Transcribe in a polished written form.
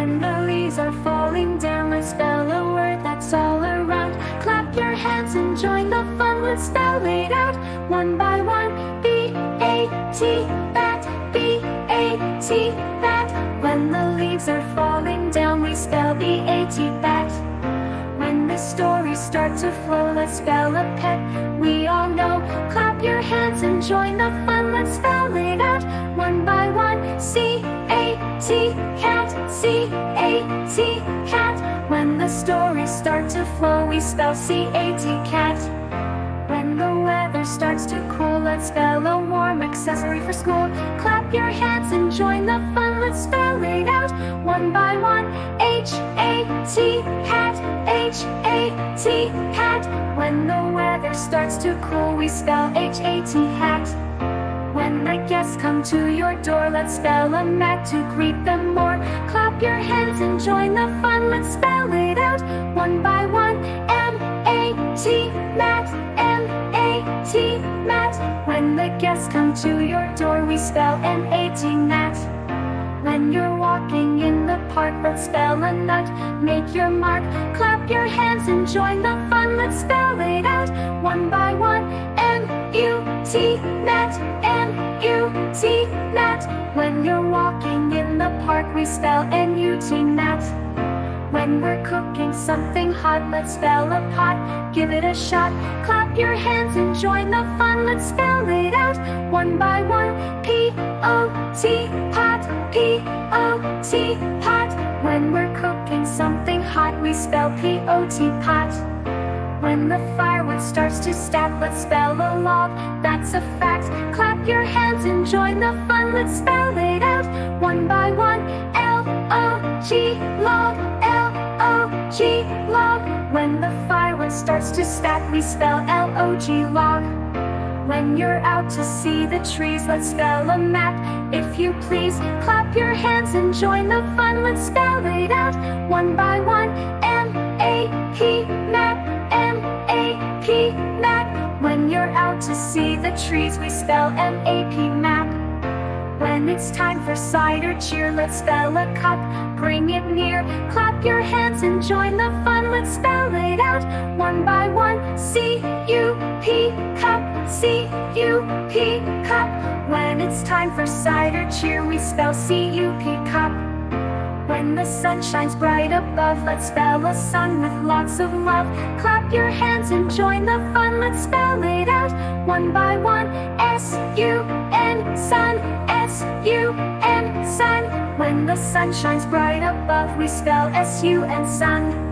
When the leaves are falling down, let's spell a word that's all around. Clap your hands and join the fun, let's spell it out. One by one, B-A-T, bat, B-A-T, bat. When the leaves are falling down, we spell B-A-T, bat. When the stories start to flow, let's spell a pet. We all know, clap your hands and join the fun, let's spell it out. One by one, C-A-T, cat, C-A-T, cat. When the stories start to flow, we spell C-A-T, cat. When the weather starts to cool, let's spell a warm accessory for school. Clap your hands and join the fun, let's spell it out. One by one, H-A-T, hat, H-A-T, hat. When the weather starts to cool, we spell H-A-T, hat. When the guests come to your door, let's spell a mat to greet them more. Clap your hands and join the fun, let's spell it out. One by one, M-A-T, mat, M-A-T, mat. When the guests come to your door, we spell M-A-T, mat. When you're walking in the park, let's spell a nut, make your mark. Clap your hands and join the fun, let's spell it out. One by one, M-U-T, mat, M-U-T, mat. When you're walking in the park, we spell N-U-T, mat. When we're cooking something hot, let's spell a pot, give it a shot. Clap your hands and join the fun, let's spell it out. One by one, P-O-T, pot, P-O-T, pot. When we're cooking something hot, we spell P-O-T, pot. When the firewood starts to stack, let's spell a log, that's a fact. Clap your hands and join the fun, let's spell it out. One by one, L-O-G, log, L-O-G, log. When the firewood starts to stack, we spell L-O-G, log. When you're out to see the trees, let's spell a map, if you please. Clap your hands and join the fun, let's spell it out. One by one, M-A-P, map, M-A-P, map. When you're out to see the trees, we spell M-A-P, map. When it's time for cider cheer, let's spell a cup, bring it near. Clap your hands and join the fun, let's spell it out. One by one, C-U-P, cup, C-U-P, cup. When it's time for cider cheer, we spell C-U-P, cup. When the sun shines bright above, let's spell a sun with lots of love. Clap your hands and join the fun, let's spell it out. One by one, S-U-N, sun, S-U-N, sun. When the sun shines bright above, we spell S-U-N, sun.